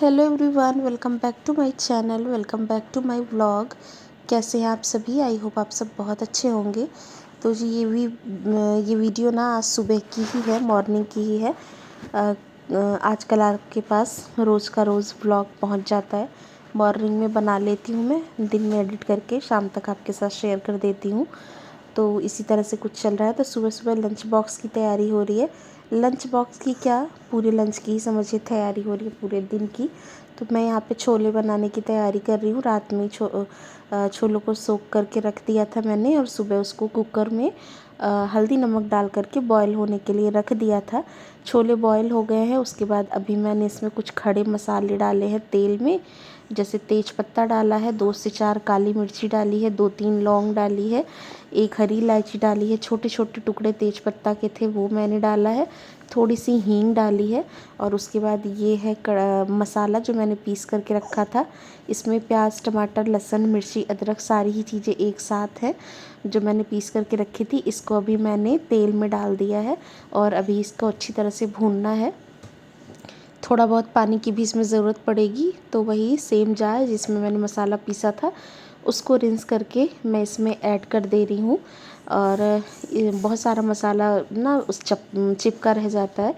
Hello everyone, welcome back to my channel, welcome back to my vlog. कैसे हैं आप सभी? आई होप आप सब बहुत अच्छे होंगे। तो जी ये वीडियो ना आज सुबह की ही है, मॉर्निंग की ही है। आजकल आपके पास रोज़ का रोज़ व्लॉग पहुंच जाता है। मॉर्निंग में बना लेती हूँ मैं, दिन में एडिट करके शाम तक आपके साथ शेयर कर देती हूँ। तो इसी तरह से कुछ चल रहा है। तो सुबह सुबह लंच बॉक्स की तैयारी हो रही है। लंच बॉक्स की क्या, पूरे लंच की ही समझिए तैयारी हो रही है, पूरे दिन की। तो मैं यहाँ पे छोले बनाने की तैयारी कर रही हूँ। रात में छोलों को सोख करके रख दिया था मैंने, और सुबह उसको कुकर में हल्दी नमक डाल करके बॉईल होने के लिए रख दिया था। छोले बॉईल हो गए हैं। उसके बाद अभी मैंने इसमें कुछ खड़े मसाले डाले हैं तेल में। जैसे तेज पत्ता डाला है, 2 से 4 काली मिर्ची डाली है, 2-3 लौंग डाली है, 1 हरी इलायची डाली है, छोटे छोटे टुकड़े तेज पत्ता के थे वो मैंने डाला है, थोड़ी सी हींग डाली है। और उसके बाद ये है मसाला जो मैंने पीस करके रखा था। इसमें प्याज, टमाटर, लहसुन, मिर्ची, अदरक सारी ही चीज़ें एक साथ हैं जो मैंने पीस करके रखी थी। इसको अभी मैंने तेल में डाल दिया है और अभी इसको अच्छी तरह से भूनना है। थोड़ा बहुत पानी की भी इसमें ज़रूरत पड़ेगी। तो वही सेम जार जिसमें मैंने मसाला पीसा था उसको रिंस करके मैं इसमें ऐड कर दे रही हूँ। और बहुत सारा मसाला ना उस चिपका रह जाता है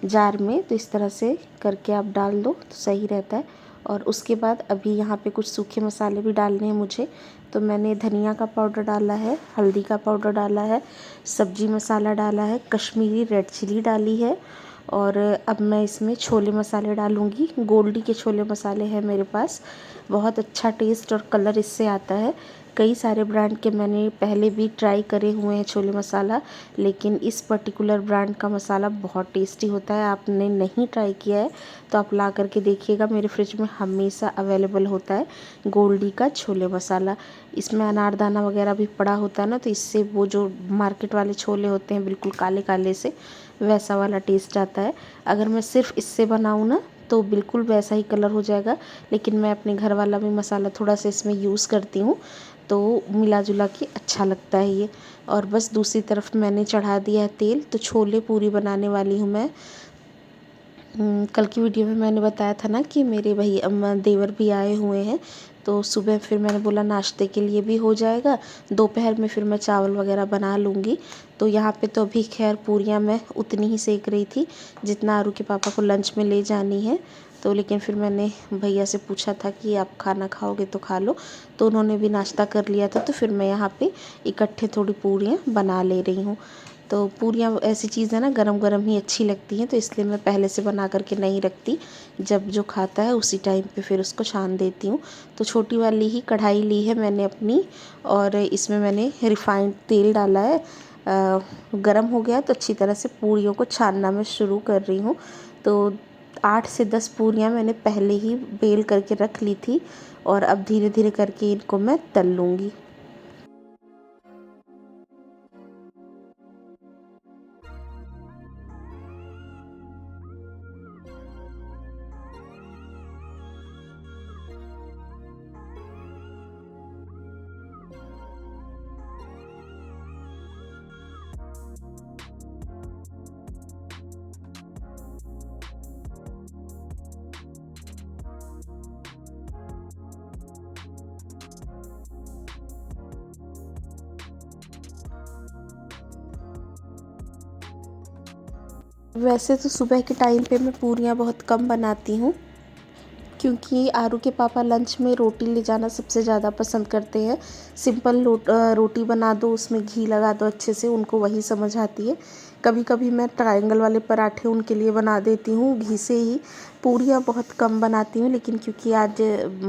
जार में, तो इस तरह से करके आप डाल दो तो सही रहता है। और उसके बाद अभी यहाँ पे कुछ सूखे मसाले भी डालने हैं मुझे। तो मैंने धनिया का पाउडर डाला है, हल्दी का पाउडर डाला है, सब्जी मसाला डाला है, कश्मीरी रेड चिली डाली है। और अब मैं इसमें छोले मसाले डालूँगी। गोल्डी के छोले मसाले हैं मेरे पास। बहुत अच्छा टेस्ट और कलर इससे आता है। कई सारे ब्रांड के मैंने पहले भी ट्राई करे हुए हैं छोले मसाला, लेकिन इस पर्टिकुलर ब्रांड का मसाला बहुत टेस्टी होता है। आपने नहीं ट्राई किया है तो आप ला करके देखिएगा। मेरे फ्रिज में हमेशा अवेलेबल होता है गोल्डी का छोले मसाला। इसमें अनारदाना वगैरह भी पड़ा होता है ना, तो इससे वो जो मार्केट वाले छोले होते हैं बिल्कुल काले काले से, वैसा वाला टेस्ट आता है। अगर मैं सिर्फ इससे बनाऊँ ना तो बिल्कुल वैसा ही कलर हो जाएगा, लेकिन मैं अपने घर वाला भी मसाला थोड़ा सा इसमें यूज़ करती हूँ तो मिला जुला के अच्छा लगता है ये। और बस दूसरी तरफ मैंने चढ़ा दिया है तेल। तो छोले पूरी बनाने वाली हूँ मैं। कल की वीडियो में मैंने बताया था ना कि मेरे भैया देवर भी आए हुए हैं। तो सुबह फिर मैंने बोला नाश्ते के लिए भी हो जाएगा, दोपहर में फिर मैं चावल वगैरह बना लूँगी। तो यहाँ पे तो अभी खैर पूरियाँ मैं उतनी ही सेक रही थी जितना आरू के पापा को लंच में ले जानी है। तो लेकिन फिर मैंने भैया से पूछा था कि आप खाना खाओगे तो खा लो, तो उन्होंने भी नाश्ता कर लिया था। तो फिर मैं यहाँ पे इकट्ठे थोड़ी पूरियाँ बना ले रही हूँ। तो पूरियाँ ऐसी चीज़ है ना, गरम गरम ही अच्छी लगती हैं, तो इसलिए मैं पहले से बना करके नहीं रखती। जब जो खाता है उसी टाइम पे फिर उसको छान देती हूँ। तो छोटी वाली ही कढ़ाई ली है मैंने अपनी, और इसमें मैंने रिफाइंड तेल डाला है। गरम हो गया तो अच्छी तरह से पूरियों को छानना मैं शुरू कर रही हूँ। तो 8 से 10 पूरियाँ मैंने पहले ही बेल करके रख ली थी, और अब धीरे धीरे करके इनको मैं तल लूँगी। वैसे तो सुबह के टाइम पे मैं पूरियाँ बहुत कम बनाती हूँ, क्योंकि आरू के पापा लंच में रोटी ले जाना सबसे ज़्यादा पसंद करते हैं। सिंपल रोटी बना दो, उसमें घी लगा दो अच्छे से, उनको वही समझ आती है। कभी कभी मैं ट्रायंगल वाले पराठे उनके लिए बना देती हूँ घी से ही। पूरियाँ बहुत कम बनाती हूँ, लेकिन क्योंकि आज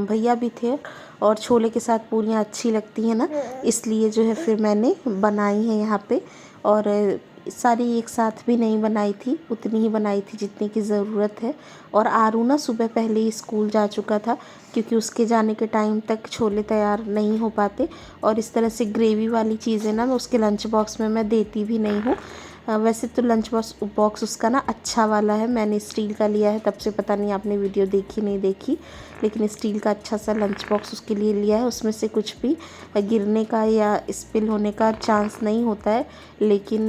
भैया भी थे और छोले के साथ पूरियाँ अच्छी लगती हैं ना, इसलिए जो है फिर मैंने बनाई है यहाँ पे। और सारी एक साथ भी नहीं बनाई थी, उतनी ही बनाई थी जितनी की ज़रूरत है। और आरू ना सुबह पहले ही स्कूल जा चुका था, क्योंकि उसके जाने के टाइम तक छोले तैयार नहीं हो पाते। और इस तरह से ग्रेवी वाली चीज़ें ना मैं उसके लंच बॉक्स में मैं देती भी नहीं हूँ। वैसे तो लंच बॉक्स उसका ना अच्छा वाला है, मैंने स्टील का लिया है, तब से पता नहीं आपने वीडियो देखी नहीं देखी, लेकिन स्टील का अच्छा सा लंच बॉक्स उसके लिए लिया है। उसमें से कुछ भी गिरने का या स्पिल होने का चांस नहीं होता है, लेकिन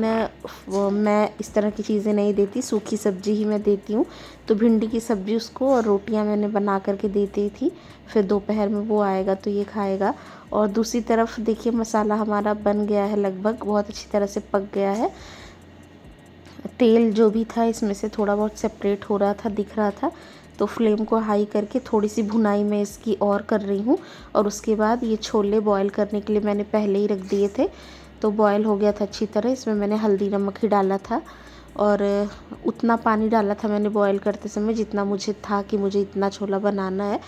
मैं इस तरह की चीज़ें नहीं देती, सूखी सब्जी ही मैं देती हूँ। तो भिंडी की सब्ज़ी उसको और रोटियाँ मैंने बना करके देती थी, फिर दोपहर में वो आएगा तो ये खाएगा। और दूसरी तरफ देखिए मसाला हमारा बन गया है, लगभग बहुत अच्छी तरह से पक गया है। तेल जो भी था इसमें से थोड़ा बहुत सेपरेट हो रहा था, दिख रहा था। तो फ्लेम को हाई करके थोड़ी सी भुनाई मैं इसकी और कर रही हूँ। और उसके बाद ये छोले बॉईल करने के लिए मैंने पहले ही रख दिए थे, तो बॉईल हो गया था अच्छी तरह। इसमें मैंने हल्दी नमक ही डाला था और उतना पानी डाला था मैंने बॉईल करते समय जितना मुझे था कि मुझे इतना छोला बनाना है।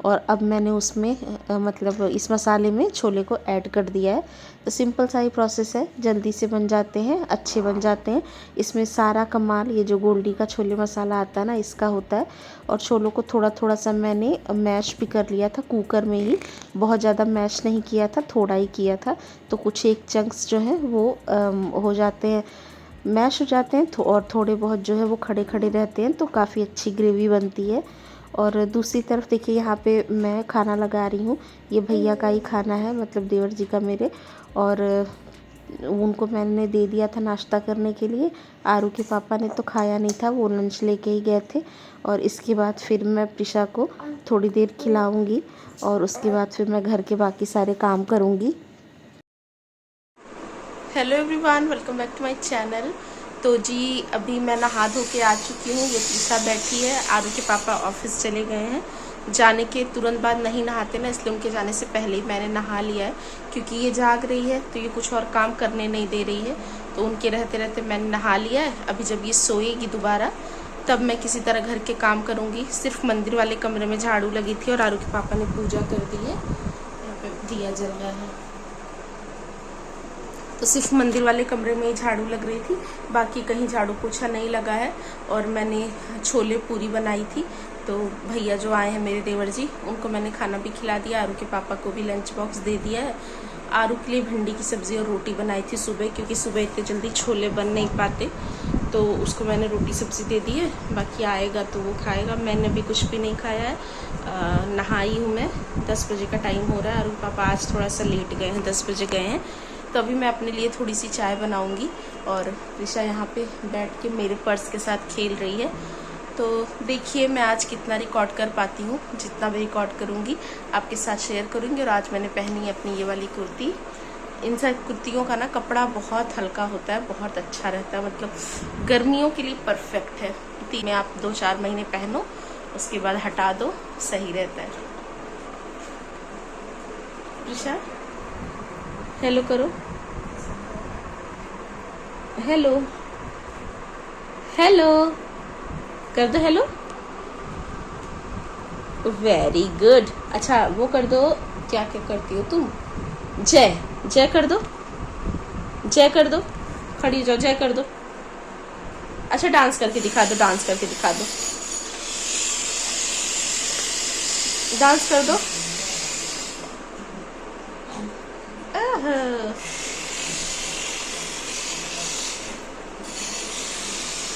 और अब मैंने उसमें मतलब इस मसाले में छोले को ऐड कर दिया है। तो सिंपल सा ही प्रोसेस है, जल्दी से बन जाते हैं, अच्छे बन जाते हैं। इसमें सारा कमाल ये जो गोल्डी का छोले मसाला आता है ना, इसका होता है। और छोलों को थोड़ा थोड़ा सा मैंने मैश भी कर लिया था कुकर में ही, बहुत ज़्यादा मैश नहीं किया था, थोड़ा ही किया था। तो कुछ एक चंक्स जो हैं वो हो जाते हैं, मैश हो जाते हैं, और थोड़े बहुत जो है वो खड़े खड़े रहते हैं, तो काफ़ी अच्छी ग्रेवी बनती है। और दूसरी तरफ देखिए यहाँ पे मैं खाना लगा रही हूँ, ये भैया का ही खाना है, मतलब देवर जी का मेरे। और उनको मैंने दे दिया था नाश्ता करने के लिए। आरू के पापा ने तो खाया नहीं था, वो लंच लेके ही गए थे। और इसके बाद फिर मैं प्रिशा को थोड़ी देर खिलाऊंगी और उसके बाद फिर मैं घर के बाकी सारे काम करूँगी। Hello everyone, welcome back to my channel. तो जी अभी मैं नहा धो के आ चुकी हूँ, ये प्रिशा बैठी है। आरू के पापा ऑफिस चले गए हैं, जाने के तुरंत बाद नहीं नहाते ना, इसलिए उनके जाने से पहले ही मैंने नहा लिया है। क्योंकि ये जाग रही है तो ये कुछ और काम करने नहीं दे रही है, तो उनके रहते रहते मैंने नहा लिया है। अभी जब ये सोएगी दोबारा तब मैं किसी तरह घर के काम करूँगी। सिर्फ मंदिर वाले कमरे में झाड़ू लगी थी और आरू के पापा ने पूजा कर दी है। यहाँ पे दिया जल रहा है, तो सिर्फ मंदिर वाले कमरे में ही झाड़ू लग रही थी, बाकी कहीं झाड़ू पोछा नहीं लगा है। और मैंने छोले पूरी बनाई थी, तो भैया जो आए हैं मेरे देवर जी, उनको मैंने खाना भी खिला दिया। आरू के पापा को भी लंच बॉक्स दे दिया है। आरू के लिए भिंडी की सब्ज़ी और रोटी बनाई थी सुबह, क्योंकि सुबह इतने जल्दी छोले बन नहीं पाते, तो उसको मैंने रोटी सब्ज़ी दे दी है। बाकी आएगा तो वो खाएगा। मैंने भी कुछ भी नहीं खाया है, नहाई हूँ मैं। 10 बजे का टाइम हो रहा है। आरू पापा आज थोड़ा सा लेट गए हैं, 10 बजे गए हैं, तो अभी मैं अपने लिए थोड़ी सी चाय बनाऊंगी। और ऋषा यहाँ पे बैठ के मेरे पर्स के साथ खेल रही है। तो देखिए मैं आज कितना रिकॉर्ड कर पाती हूँ, जितना भी रिकॉर्ड करूँगी आपके साथ शेयर करूँगी। और आज मैंने पहनी है अपनी ये वाली कुर्ती। इन सब कुर्तियों का ना कपड़ा बहुत हल्का होता है, बहुत अच्छा रहता है, मतलब गर्मियों के लिए परफेक्ट है। में आप 2-4 महीने पहनो, उसके बाद हटा दो, सही रहता है। ऋषा हेलो करो, हेलो हेलो कर दो, हेलो, वेरी गुड। अच्छा वो कर दो, क्या क्या करती हो तुम, जय जय कर दो, जय कर दो, खड़ी जाओ, जय कर दो। अच्छा डांस करके दिखा दो, डांस करके दिखा दो, डांस कर दो।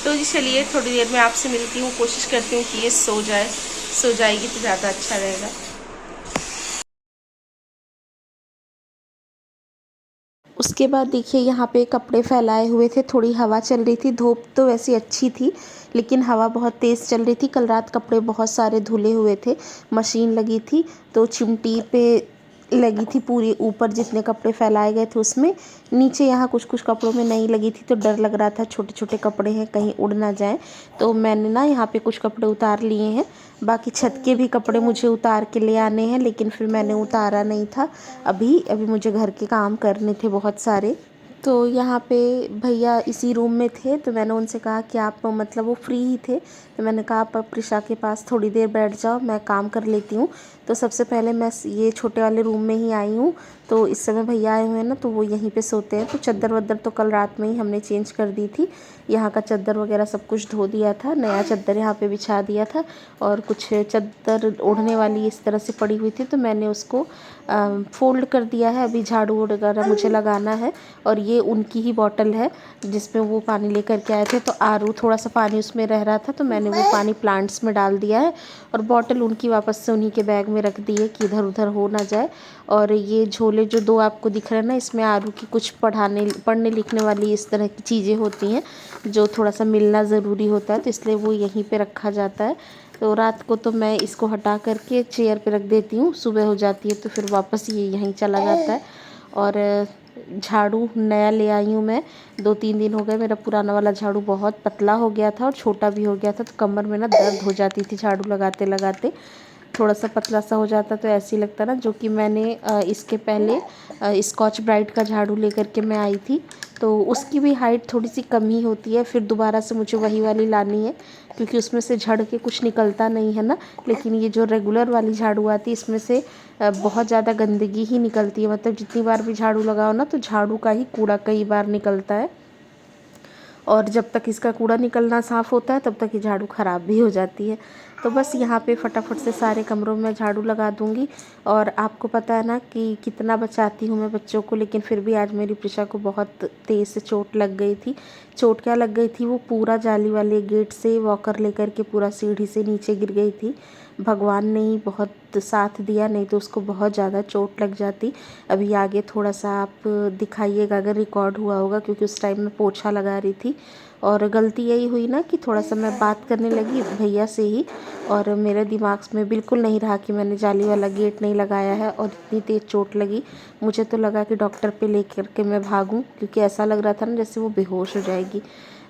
तो जी चलिए थोड़ी देर में आपसे मिलती हूँ, कोशिश करती हूँ कि ये सो जाए, सो जाएगी तो ज़्यादा अच्छा रहेगा। उसके बाद देखिए यहाँ पे कपड़े फैलाए हुए थे, थोड़ी हवा चल रही थी, धूप तो वैसी अच्छी थी लेकिन हवा बहुत तेज़ चल रही थी। कल रात कपड़े बहुत सारे धुले हुए थे, मशीन लगी थी तो चिमटी पे लगी थी पूरी, ऊपर जितने कपड़े फैलाए गए थे उसमें, नीचे यहाँ कुछ कुछ कपड़ों में नहीं लगी थी, तो डर लग रहा था छोटे छोटे कपड़े हैं कहीं उड़ ना जाए। तो मैंने ना यहाँ पे कुछ कपड़े उतार लिए हैं, बाकी छत के भी कपड़े मुझे उतार के ले आने हैं, लेकिन फिर मैंने उतारा नहीं था। अभी अभी मुझे घर के काम करने थे बहुत सारे। तो यहाँ पे भैया इसी रूम में थे, तो मैंने उनसे कहा कि आप, मतलब वो फ्री ही थे, तो मैंने कहा आप प्रिशा के पास थोड़ी देर बैठ जाओ, मैं काम कर लेती हूँ। तो सबसे पहले मैं ये छोटे वाले रूम में ही आई हूँ। तो इस समय भैया आए हुए हैं ना, तो वो यहीं पे सोते हैं, तो चद्दर वद्दर तो कल रात में ही हमने चेंज कर दी थी, यहाँ का चादर वगैरह सब कुछ धो दिया था, नया चादर यहाँ पे बिछा दिया था और कुछ चादर ओढ़ने वाली इस तरह से पड़ी हुई थी तो मैंने उसको फ़ोल्ड कर दिया है। अभी झाड़ू वगैरह मुझे लगाना है और ये उनकी ही बॉटल है जिसमें वो पानी लेकर के आए थे, तो आरू थोड़ा सा पानी उसमें रह रहा था तो मैंने वो पानी प्लांट्स में डाल दिया है और बॉटल उनकी वापस से उन्हीं के बैग में रख दी है कि इधर उधर हो ना जाए। और ये झोले जो 2 आपको दिख रहे हैं ना, इसमें आरू की कुछ पढ़ने लिखने वाली इस तरह की चीज़ें होती हैं जो थोड़ा सा मिलना ज़रूरी होता है, तो इसलिए वो यहीं पे रखा जाता है। तो रात को तो मैं इसको हटा करके चेयर पे रख देती हूँ, सुबह हो जाती है तो फिर वापस ये यहीं चला जाता है। और झाड़ू नया ले आई हूँ मैं, 2-3 दिन हो गए। मेरा पुराना वाला झाड़ू बहुत पतला हो गया था और छोटा भी हो गया था, तो कमर में ना दर्द हो जाती थी झाड़ू लगाते लगाते। थोड़ा सा पतला सा हो जाता तो ऐसे ही लगता ना, जो कि मैंने इसके पहले स्कॉच ब्राइट का झाड़ू लेकर के मैं आई थी, तो उसकी भी हाइट थोड़ी सी कम ही होती है। फिर दोबारा से मुझे वही वाली लानी है क्योंकि उसमें से झड़ के कुछ निकलता नहीं है ना। लेकिन ये जो रेगुलर वाली झाड़ू आती है इसमें से बहुत ज़्यादा गंदगी ही निकलती है, मतलब जितनी बार भी झाड़ू लगाओ ना तो झाड़ू का ही कूड़ा कई बार निकलता है। और जब तक इसका कूड़ा निकलना साफ़ होता है तब तक ये झाड़ू ख़राब भी हो जाती है। तो बस यहाँ पे फटाफट से सारे कमरों में झाड़ू लगा दूँगी। और आपको पता है ना कि कितना बचाती हूँ मैं बच्चों को, लेकिन फिर भी आज मेरी प्रिशा को बहुत तेज़ से चोट लग गई थी। चोट क्या लग गई थी, वो पूरा जाली वाले गेट से वॉकर लेकर के पूरा सीढ़ी से नीचे गिर गई थी। भगवान ने ही बहुत साथ दिया, नहीं तो उसको बहुत ज़्यादा चोट लग जाती। अभी आगे थोड़ा सा आप दिखाइएगा अगर रिकॉर्ड हुआ होगा, क्योंकि उस टाइम मैं पोछा लगा रही थी और गलती यही हुई ना कि थोड़ा सा मैं बात करने लगी भैया से ही, और मेरे दिमाग में बिल्कुल नहीं रहा कि मैंने जाली वाला गेट नहीं लगाया है और इतनी तेज़ चोट लगी। मुझे तो लगा कि डॉक्टर पे लेकर के मैं भागूं, क्योंकि ऐसा लग रहा था ना जैसे वो बेहोश हो जाएगी।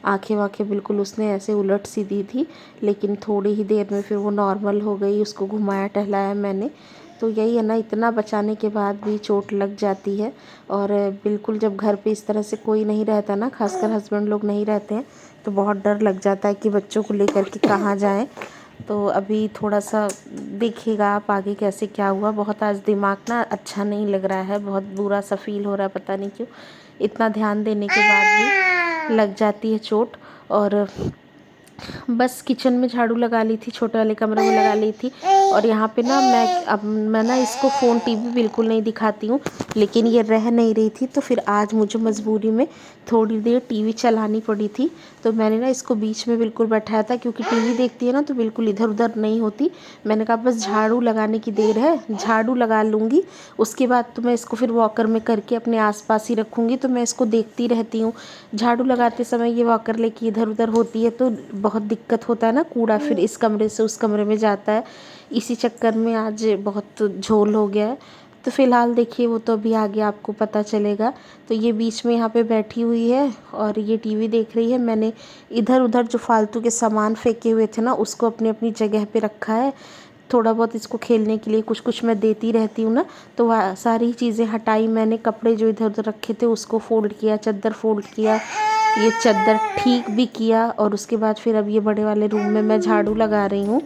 आंखें वाखें बिल्कुल उसने ऐसे उलट सी दी थी, लेकिन थोड़ी ही देर में फिर वो नॉर्मल हो गई। उसको घुमाया टहलाया मैंने। तो यही है ना, इतना बचाने के बाद भी चोट लग जाती है। और बिल्कुल जब घर पे इस तरह से कोई नहीं रहता ना, खासकर हस्बैंड लोग नहीं रहते हैं, तो बहुत डर लग जाता है कि बच्चों को लेकर के कहाँ जाएं। तो अभी थोड़ा सा देखिएगा आप आगे कैसे क्या हुआ। बहुत आज दिमाग ना अच्छा नहीं लग रहा है, बहुत बुरा सा फील हो रहा है, पता नहीं क्यों। इतना ध्यान देने के बाद भी लग जाती है चोट। और बस किचन में झाड़ू लगा ली थी, छोटे वाले कमरे में लगा ली थी। और यहाँ पे ना मैं ना इसको फ़ोन टीवी बिल्कुल नहीं दिखाती हूँ, लेकिन ये रह नहीं रही थी, तो फिर आज मुझे मजबूरी में थोड़ी देर टीवी चलानी पड़ी थी। तो मैंने ना इसको बीच में बिल्कुल बैठाया था, क्योंकि टीवी देखती है ना तो बिल्कुल इधर उधर नहीं होती। मैंने कहा बस झाड़ू लगाने की देर है, झाड़ू लगा लूँगी, उसके बाद तो मैं इसको फिर वॉकर में करके अपने आसपास ही रखूँगी। तो मैं इसको देखती रहती हूँ। झाड़ू लगाते समय ये वॉकर लेके इधर उधर होती है तो बहुत दिक्कत होता है ना, कूड़ा फिर इस कमरे से उस कमरे में जाता है। इसी चक्कर में आज बहुत झोल हो गया है। तो फ़िलहाल देखिए वो तो अभी आगे आपको पता चलेगा। तो ये बीच में यहाँ पे बैठी हुई है और ये टीवी देख रही है। मैंने इधर उधर जो फालतू के सामान फेंके हुए थे ना, उसको अपनी अपनी जगह पे रखा है। थोड़ा बहुत इसको खेलने के लिए कुछ कुछ मैं देती रहती हूँ ना, तो वह सारी चीज़ें हटाई मैंने। कपड़े जो इधर उधर रखे थे उसको फ़ोल्ड किया, चादर फ़ोल्ड किया, ये चादर ठीक भी किया। और उसके बाद फिर अब ये बड़े वाले रूम में मैं झाड़ू लगा रही हूँ।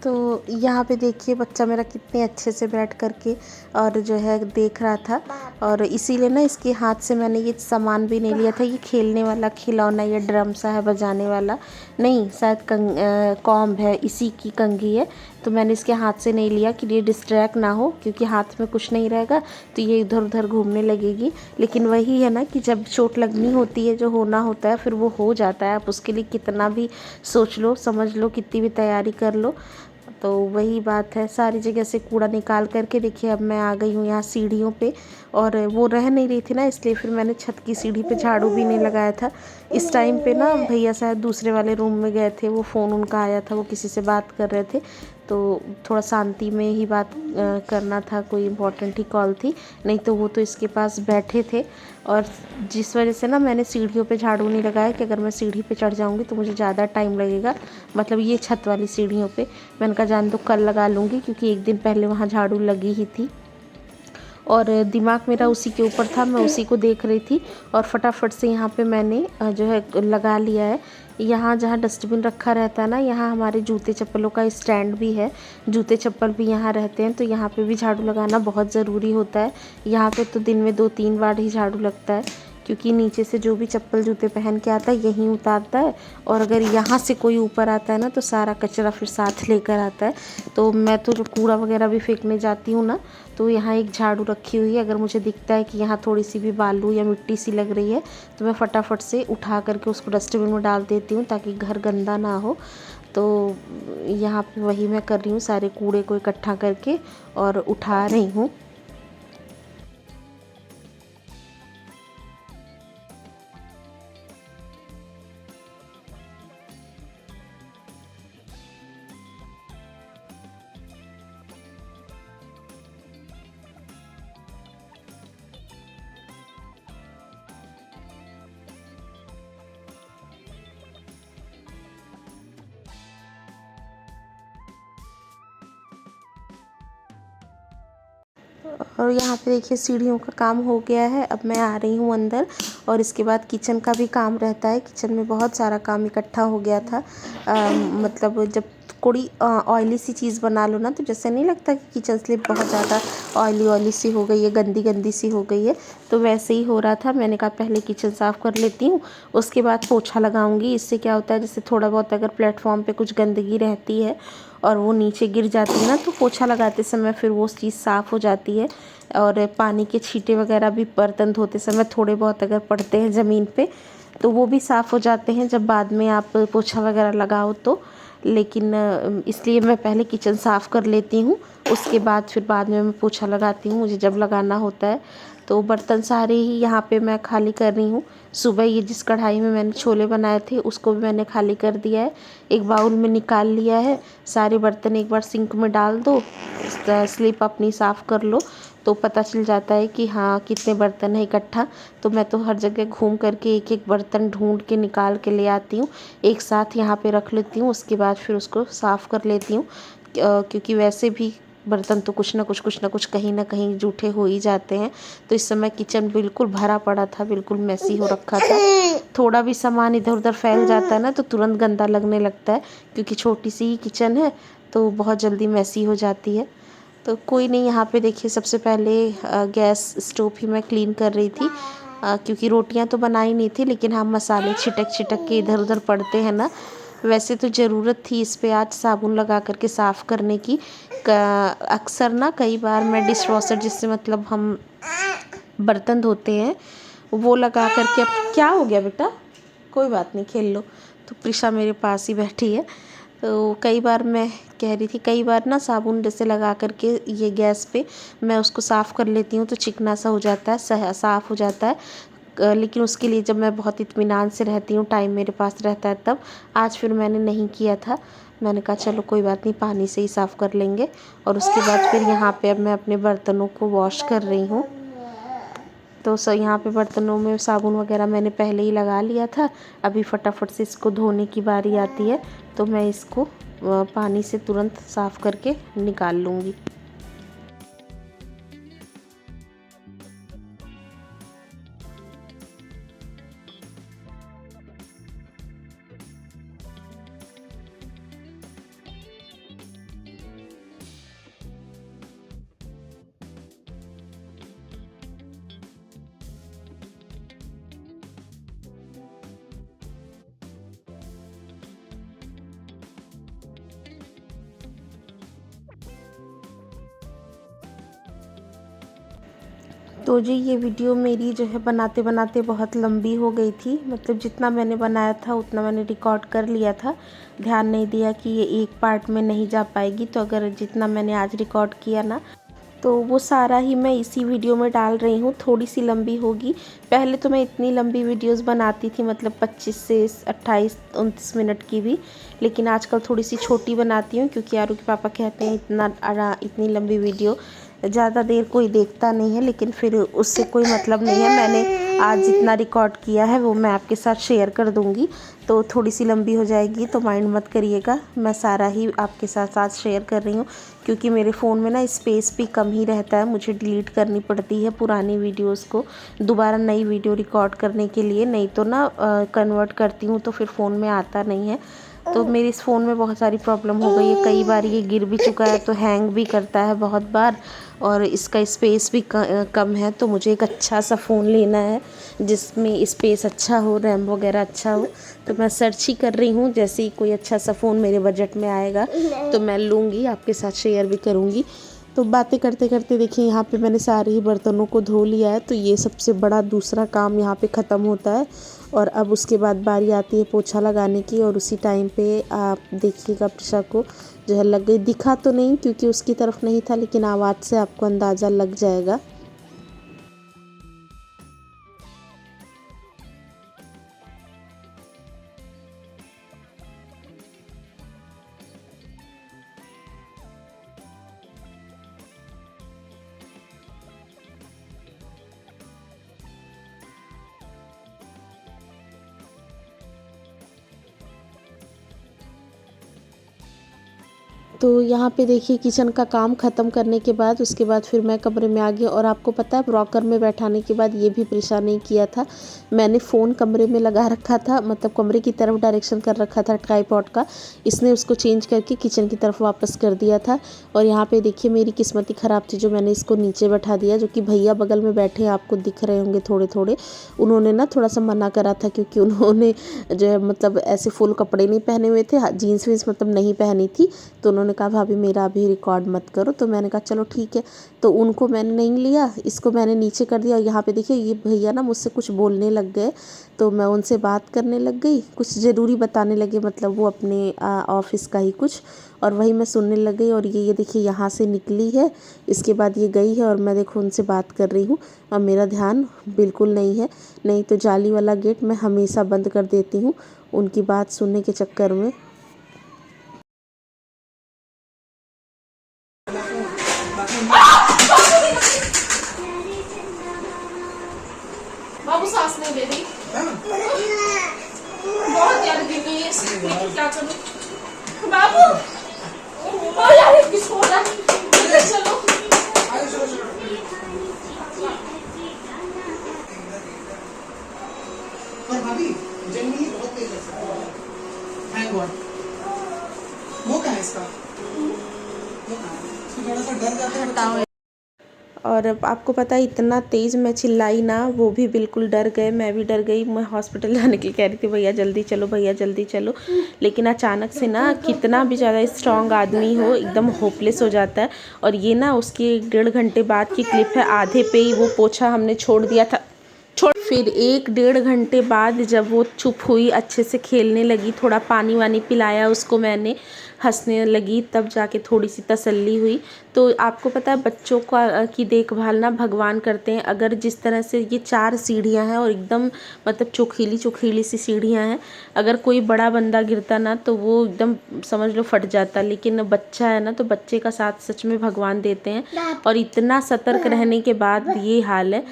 तो यहाँ पे देखिए बच्चा मेरा कितने अच्छे से बैठ कर के और जो है देख रहा था। और इसीलिए ना इसके हाथ से मैंने ये सामान भी नहीं लिया था। ये खेलने वाला खिलौना, ये ड्रम सा है बजाने वाला, नहीं शायद कॉम्ब है, इसी की कंघी है। तो मैंने इसके हाथ से नहीं लिया कि ये डिस्ट्रैक्ट ना हो, क्योंकि हाथ में कुछ नहीं रहेगा तो ये इधर उधर घूमने लगेगी। लेकिन वही है ना कि जब चोट लगनी होती है, जो होना होता है फिर वो हो जाता है। आप उसके लिए कितना भी सोच लो, समझ लो, कितनी भी तैयारी कर लो, तो वही बात है। सारी जगह से कूड़ा निकाल करके देखिए अब मैं आ गई हूँ यहाँ सीढ़ियों पे। और वो रह नहीं रही थी ना, इसलिए फिर मैंने छत की सीढ़ी पे झाड़ू भी नहीं लगाया था। इस टाइम पे ना भैया शायद दूसरे वाले रूम में गए थे, वो फ़ोन उनका आया था, वो किसी से बात कर रहे थे। तो थोड़ा शांति में ही बात करना था, कोई इम्पोर्टेंट ही कॉल थी, नहीं तो वो तो इसके पास बैठे थे। और जिस वजह से ना मैंने सीढ़ियों पे झाड़ू नहीं लगाया कि अगर मैं सीढ़ी पे चढ़ जाऊंगी तो मुझे ज़्यादा टाइम लगेगा, मतलब ये छत वाली सीढ़ियों पे। मैंने कहा जान दो कल लगा लूँगी, क्योंकि एक दिन पहले वहाँ झाड़ू लगी ही थी और दिमाग मेरा उसी के ऊपर था, मैं उसी को देख रही थी और फटाफट से यहाँ पे मैंने जो है लगा लिया है। यहाँ जहाँ डस्टबिन रखा रहता है ना, यहाँ हमारे जूते चप्पलों का स्टैंड भी है, जूते चप्पल भी यहाँ रहते हैं, तो यहाँ पे भी झाड़ू लगाना बहुत ज़रूरी होता है। यहाँ पे तो दिन में 2-3 बार ही झाड़ू लगता है, क्योंकि नीचे से जो भी चप्पल जूते पहन के आता है यहीं उतारता है, और अगर यहाँ से कोई ऊपर आता है ना तो सारा कचरा फिर साथ लेकर आता है। तो मैं तो जो कूड़ा वगैरह भी फेंकने जाती हूँ ना, तो यहाँ एक झाड़ू रखी हुई है, अगर मुझे दिखता है कि यहाँ थोड़ी सी भी बालू या मिट्टी सी लग रही है तो मैं फटाफट से उठा करके उसको डस्टबिन में डाल देती हूँ, ताकि घर गंदा ना हो। तो यहाँ पे वही मैं कर रही हूँ, सारे कूड़े को इकट्ठा करके और उठा रही हूँ। और यहाँ पे देखिए सीढ़ियों का काम हो गया है, अब मैं आ रही हूँ अंदर। और इसके बाद किचन का भी काम रहता है, किचन में बहुत सारा काम इकट्ठा हो गया था। मतलब जब थोड़ी ऑयली सी चीज़ बना लो ना, तो जैसे नहीं लगता कि किचन स्लिप बहुत ज़्यादा ऑयली ऑयली सी हो गई है, गंदी गंदी सी हो गई है, तो वैसे ही हो रहा था। मैंने कहा पहले किचन साफ़ कर लेती हूँ, उसके बाद पोछा लगाऊंगी। इससे क्या होता है, जैसे थोड़ा बहुत अगर प्लेटफॉर्म पे कुछ गंदगी रहती है और वो नीचे गिर जाती है ना, तो पोछा लगाते समय फिर वो चीज़ साफ़ हो जाती है। और पानी के छींटे वगैरह भी बर्तन धोते समय थोड़े बहुत अगर पड़ते हैं ज़मीन पे, तो वो भी साफ़ हो जाते हैं जब बाद में आप पोछा वगैरह लगाओ तो। लेकिन इसलिए मैं पहले किचन साफ़ कर लेती हूँ, उसके बाद फिर बाद में मैं पोछा लगाती हूँ, मुझे जब लगाना होता है। तो बर्तन सारे ही यहाँ पे मैं खाली कर रही हूँ। सुबह ये जिस कढ़ाई में मैंने छोले बनाए थे उसको भी मैंने खाली कर दिया है, एक बाउल में निकाल लिया है। सारे बर्तन एक बार सिंक में डाल दो, स्लिप अपनी साफ़ कर लो, तो पता चल जाता है कि हाँ कितने बर्तन है इकट्ठा। तो मैं तो हर जगह घूम करके एक एक बर्तन ढूंढ के निकाल के ले आती हूँ, एक साथ यहाँ पे रख लेती हूँ, उसके बाद फिर उसको साफ़ कर लेती हूँ। क्योंकि वैसे भी बर्तन तो कुछ ना कुछ कहीं ना कहीं जूठे हो ही जाते हैं। तो इस समय किचन बिल्कुल भरा पड़ा था, बिल्कुल मैसी हो रखा था। थोड़ा भी सामान इधर उधर फैल जाता है ना तो तुरंत गंदा लगने लगता है, क्योंकि छोटी सी ही किचन है तो बहुत जल्दी मैसी हो जाती है। तो कोई नहीं, यहाँ पे देखिए सबसे पहले गैस स्टोव ही मैं क्लीन कर रही थी, क्योंकि रोटियां तो बनाई नहीं थी, लेकिन हाँ मसाले छिटक छिटक के इधर उधर पड़ते हैं ना, वैसे तो ज़रूरत थी इस पे आज साबुन लगा करके साफ़ करने की। अक्सर ना कई बार मैं डिश वॉशर, जिससे मतलब हम बर्तन धोते हैं, वो लगा करके। अब क्या हो गया बेटा, कोई बात नहीं खेल लो। तो प्रिशा मेरे पास ही बैठी है। तो कई बार मैं कह रही थी, कई बार ना साबुन जैसे लगा करके ये गैस पे मैं उसको साफ़ कर लेती हूँ तो चिकना सा हो जाता है, साफ़ हो जाता है। लेकिन उसके लिए जब मैं बहुत इत्मीनान से रहती हूँ, टाइम मेरे पास रहता है तब। आज फिर मैंने नहीं किया था, मैंने कहा चलो कोई बात नहीं, पानी से ही साफ़ कर लेंगे। और उसके बाद फिर यहाँ पे अब मैं अपने बर्तनों को वॉश कर रही हूँ। तो यहाँ पे बर्तनों में साबुन वगैरह मैंने पहले ही लगा लिया था, अभी फटाफट से इसको धोने की बारी आती है, तो मैं इसको पानी से तुरंत साफ़ करके निकाल लूँगी। तो जी ये वीडियो मेरी जो है बनाते बनाते बहुत लंबी हो गई थी, मतलब जितना मैंने बनाया था उतना मैंने रिकॉर्ड कर लिया था, ध्यान नहीं दिया कि ये एक पार्ट में नहीं जा पाएगी। तो अगर जितना मैंने आज रिकॉर्ड किया ना, तो वो सारा ही मैं इसी वीडियो में डाल रही हूँ। थोड़ी सी लंबी होगी। पहले तो मैं इतनी लंबी वीडियोस बनाती थी, मतलब 25 से 28-29 मिनट की भी, लेकिन आजकल थोड़ी सी छोटी बनाती हूँ क्योंकि आरू के पापा कहते हैं इतनी लंबी वीडियो ज़्यादा देर कोई देखता नहीं है, लेकिन फिर उससे कोई मतलब नहीं है। मैंने आज जितना रिकॉर्ड किया है वो मैं आपके साथ शेयर कर दूँगी, तो थोड़ी सी लंबी हो जाएगी तो माइंड मत करिएगा। मैं सारा ही आपके साथ आज शेयर कर रही हूँ क्योंकि मेरे फ़ोन में ना स्पेस भी कम ही रहता है, मुझे डिलीट करनी पड़ती है पुरानी वीडियोस को दोबारा नई वीडियो रिकॉर्ड करने के लिए, नहीं तो ना कन्वर्ट करती हूँ तो फिर फ़ोन में आता नहीं है। तो मेरे इस फ़ोन में बहुत सारी प्रॉब्लम हो गई है, कई बार ये गिर भी चुका है, तो हैंग भी करता है बहुत बार, और इसका स्पेस भी कम है। तो मुझे एक अच्छा सा फ़ोन लेना है जिसमें स्पेस अच्छा हो, रैम वगैरह अच्छा हो। तो मैं सर्च ही कर रही हूँ, जैसे ही कोई अच्छा सा फ़ोन मेरे बजट में आएगा तो मैं लूँगी, आपके साथ शेयर भी करूँगी। तो बातें करते करते देखिए यहाँ पे मैंने सारे ही बर्तनों को धो लिया है, तो ये सबसे बड़ा दूसरा काम यहाँ पे ख़त्म होता है। और अब उसके बाद बारी आती है पोछा लगाने की, और उसी टाइम पे आप देखिएगा प्रिशा को जो है लग गई। दिखा तो नहीं क्योंकि उसकी तरफ नहीं था, लेकिन आवाज़ से आपको अंदाज़ा लग जाएगा। तो यहाँ पे देखिए किचन का काम ख़त्म करने के बाद उसके बाद फिर मैं कमरे में आ गई। और आपको पता है रॉकर में बैठाने के बाद ये भी परेशान नहीं किया था, मैंने फ़ोन कमरे में लगा रखा था, मतलब कमरे की तरफ डायरेक्शन कर रखा था ट्राइपॉड का, इसने उसको चेंज करके किचन की तरफ वापस कर दिया था। और यहाँ पे देखिए मेरी किस्मत ही ख़राब थी, जो मैंने इसको नीचे बैठा दिया, जो कि भैया बगल में बैठे हैं, आपको दिख रहे होंगे थोड़े थोड़े। उन्होंने ना थोड़ा सा मना करा था क्योंकि उन्होंने जो है मतलब ऐसे फुल कपड़े नहीं पहने हुए थे, जीन्स वीन्स मतलब नहीं पहनी थी, तो उन्होंने कहा भाभी मेरा अभी रिकॉर्ड मत करो। तो मैंने कहा चलो ठीक है, तो उनको मैंने नहीं लिया, इसको मैंने नीचे कर दिया। और यहाँ पे देखिए ये भैया ना मुझसे कुछ बोलने लग गए, तो मैं उनसे बात करने लग गई, कुछ ज़रूरी बताने लगे, मतलब वो अपने ऑफिस का ही कुछ, और वही मैं सुनने लग गई। और ये देखिए यहाँ से निकली है, इसके बाद ये गई है और मैं देखो उनसे बात कर रही हूँ, और मेरा ध्यान बिल्कुल नहीं है। नहीं तो जाली वाला गेट मैं हमेशा बंद कर देती हूँ उनकी बात सुनने के चक्कर में। बाबू सांस नहीं ले रही, बहुत यार गिर गई है, लेकिन क्या करूं बाबू। ओ यार किसको हो रहा है, चलो पर भाभी जनरली बहुत तेज है। Thank God. वो क्या है इसका? वो क्या है? इसको थोड़ा सा डर जाता है बच्चा। और आपको पता है इतना तेज़ मैं चिल्लाई ना, वो भी बिल्कुल डर गए, मैं भी डर गई। मैं हॉस्पिटल जाने के लिए कह रही थी भैया जल्दी चलो, भैया जल्दी चलो, लेकिन अचानक से ना कितना भी ज़्यादा स्ट्रांग आदमी हो एकदम होपलेस हो जाता है। और ये ना उसके 1.5 घंटे बाद की क्लिप है, आधे पे ही वो पोछा हमने छोड़ दिया था, फिर 1-1.5 घंटे बाद जब वो चुप हुई, अच्छे से खेलने लगी, थोड़ा पानी वानी पिलाया उसको मैंने, हंसने लगी, तब जाके थोड़ी सी तसल्ली हुई। तो आपको पता है बच्चों का की देखभाल ना भगवान करते हैं। अगर जिस तरह से ये 4 सीढ़ियाँ हैं और एकदम मतलब चोखीली सी सीढ़ियाँ हैं, अगर कोई बड़ा बंदा गिरता ना तो वो एकदम समझ लो फट जाता, लेकिन बच्चा है ना तो बच्चे का साथ सच में भगवान देते हैं। और इतना सतर्क रहने के बाद ये हाल है।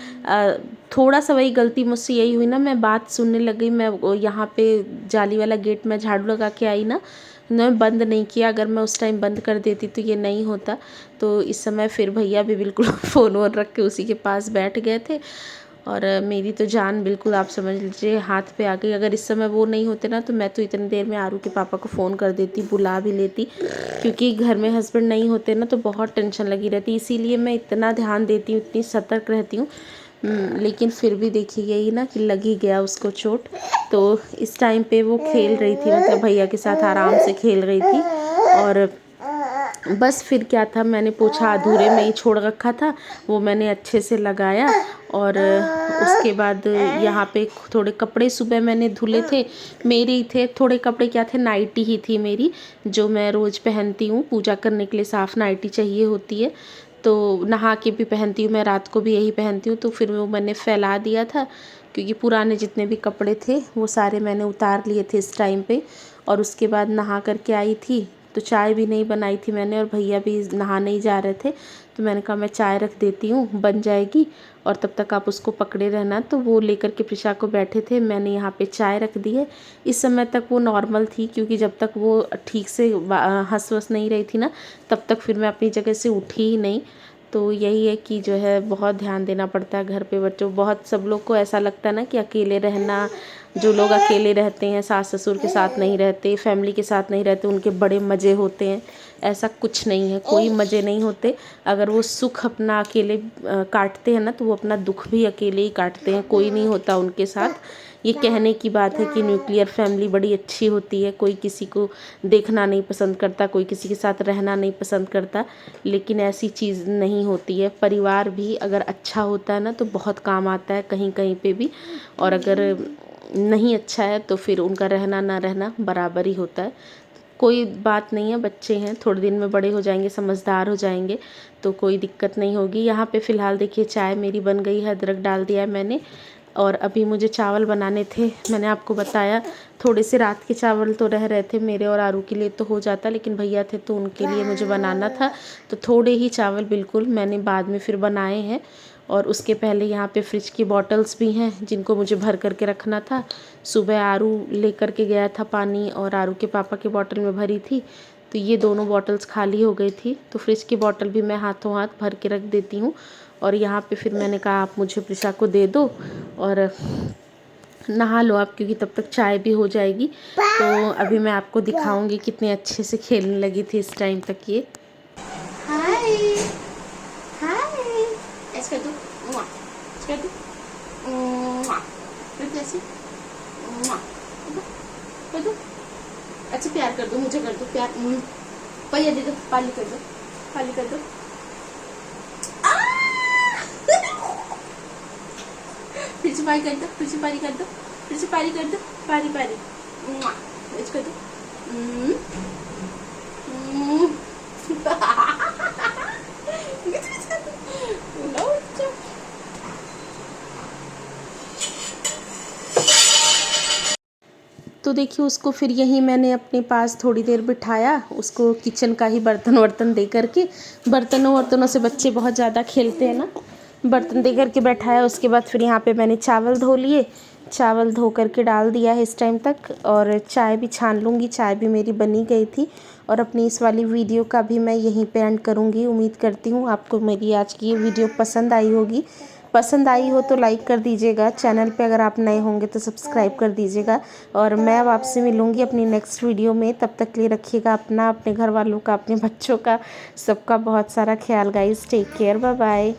थोड़ा सा वही गलती मुझसे यही हुई ना, मैं बात सुनने लग गई, मैं यहाँ पे जाली वाला गेट में झाड़ू लगा के आई ना, मैं बंद नहीं किया, अगर मैं उस टाइम बंद कर देती तो ये नहीं होता। तो इस समय फिर भैया भी बिल्कुल फ़ोन वोन रख के उसी के पास बैठ गए थे, और मेरी तो जान बिल्कुल आप समझ लीजिए हाथ पे आ गई। अगर इस समय वो नहीं होते ना तो मैं तो इतनी देर में आरू के पापा को फ़ोन कर देती, बुला भी लेती, क्योंकि घर में हस्बैंड नहीं होते ना तो बहुत टेंशन लगी रहती। इसीलिए मैं इतना ध्यान देती हूँ, इतनी सतर्क रहती हूँ। लेकिन फिर भी देखिए यही ना कि लग ही गया उसको चोट। तो इस टाइम पे वो खेल रही थी, मतलब भैया के साथ आराम से खेल रही थी। और बस फिर क्या था, मैंने पोछा अधूरे में ही छोड़ रखा था, वो मैंने अच्छे से लगाया। और उसके बाद यहाँ पे थोड़े कपड़े सुबह मैंने धुले थे, मेरे ही थे थोड़े कपड़े, क्या थे नाइटी ही थी मेरी, जो मैं रोज़ पहनती हूँ पूजा करने के लिए, साफ़ नाइटी चाहिए होती है। तो नहा के भी पहनती हूँ मैं, रात को भी यही पहनती हूँ। तो फिर वो मैंने फैला दिया था क्योंकि पुराने जितने भी कपड़े थे वो सारे मैंने उतार लिए थे इस टाइम पे। और उसके बाद नहा करके आई थी तो चाय भी नहीं बनाई थी मैंने, और भैया भी नहाने ही जा रहे थे। तो मैंने कहा मैं चाय रख देती हूँ, बन जाएगी और तब तक आप उसको पकड़े रहना। तो वो लेकर के प्रिशा को बैठे थे, मैंने यहाँ पे चाय रख दी है। इस समय तक वो नॉर्मल थी क्योंकि जब तक वो ठीक से हंस वस नहीं रही थी ना, तब तक फिर मैं अपनी जगह से उठी ही नहीं। तो यही है कि जो है बहुत ध्यान देना पड़ता है घर पे बच्चों। बहुत सब लोग को ऐसा लगता है ना कि अकेले रहना, जो लोग अकेले रहते हैं, सास ससुर के साथ नहीं रहते, फैमिली के साथ नहीं रहते, उनके बड़े मज़े होते हैं। ऐसा कुछ नहीं है, कोई मज़े नहीं होते। अगर वो सुख अपना अकेले काटते हैं ना, तो वो अपना दुख भी अकेले ही काटते हैं, कोई नहीं होता उनके साथ। ये कहने की बात है कि न्यूक्लियर फैमिली बड़ी अच्छी होती है, कोई किसी को देखना नहीं पसंद करता, कोई किसी के साथ रहना नहीं पसंद करता, लेकिन ऐसी चीज़ नहीं होती है। परिवार भी अगर अच्छा होता है ना तो बहुत काम आता है कहीं कहीं पे भी, और अगर नहीं अच्छा है तो फिर उनका रहना ना रहना बराबर ही होता है। कोई बात नहीं है, बच्चे हैं, थोड़े दिन में बड़े हो जाएंगे, समझदार हो जाएंगे, तो कोई दिक्कत नहीं होगी। यहाँ पे फ़िलहाल देखिए चाय मेरी बन गई है, अदरक डाल दिया है मैंने। और अभी मुझे चावल बनाने थे, मैंने आपको बताया थोड़े से रात के चावल तो रह रहे थे, मेरे और आरू के लिए तो हो जाता, लेकिन भैया थे तो उनके लिए मुझे बनाना था। तो थोड़े ही चावल बिल्कुल मैंने बाद में फिर बनाए हैं। और उसके पहले यहाँ पे फ्रिज की बॉटल्स भी हैं जिनको मुझे भर करके रखना था। सुबह आरू लेकर के गया था पानी और आरू के पापा की बॉटल में भरी थी, तो ये दोनों बॉटल्स खाली हो गई थी। तो फ्रिज की बॉटल भी मैं हाथों हाथ भर के रख देती हूँ। और यहाँ पे फिर मैंने कहा आप मुझे प्रिशा को दे दो और नहा लो आप, क्योंकि तब तक चाय भी हो जाएगी। तो अभी मैं आपको दिखाऊंगी कितने अच्छे से खेलने लगी थी इस टाइम तक ये। हाय हाय, ऐसे कर दो, ऐसे कर दो, फिर कैसे कर दो, अच्छा प्यार कर दो, मुझे कर दो प्यार, भैया दे दो, पाली कर दो, पाली कर दो। फिर से पारी कर दो, फिर से पारी कर दो, फिर से पारी कर दो, पारी पारी ऐसे कर दो। तो देखिए उसको फिर यहीं मैंने अपने पास थोड़ी देर बिठाया, उसको किचन का ही बर्तन वर्तन दे करके, बर्तनों से बच्चे बहुत ज़्यादा खेलते हैं ना, बर्तन दे करके बैठाया। उसके बाद फिर यहाँ पे मैंने चावल धो लिए, चावल धो करके डाल दिया है इस टाइम तक, और चाय भी छान लूँगी, चाय भी मेरी बनी गई थी। और अपनी इस वाली वीडियो का भी मैं यहीं पे एंड करूँगी। उम्मीद करती हूँ आपको मेरी आज की ये वीडियो पसंद आई होगी। पसंद आई हो तो लाइक कर दीजिएगा, चैनल पे अगर आप नए होंगे तो सब्सक्राइब कर दीजिएगा। और मैं अब आपसे मिलूँगी अपनी नेक्स्ट वीडियो में, तब तक के लिए रखिएगा अपना, अपने घर वालों का, अपने बच्चों का, सबका बहुत सारा ख्याल guys. Take care, bye bye.